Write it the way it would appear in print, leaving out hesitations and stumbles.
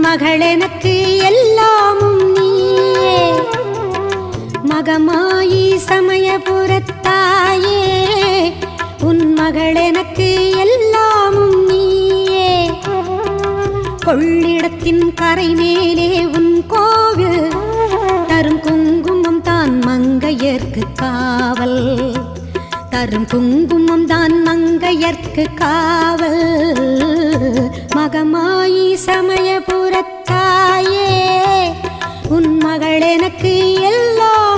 மகள் எனக்கு எல்லாமும் நீயே. மகமாயி சமயபுரத்தாயே, உன் மகள் எனக்கு எல்லாமும் நீயே. கொள்ளிடத்தின் கரை மேலே உன் கோவில், தரும் குங்குமம் தான் மங்கையர்க்கு காவல். தரும் குங்குமம் தான் மங்கையர்க்கு காவல். மகமாயி சமயபுரத்தாயே, உன் மகள் எனக்கு எல்லாம்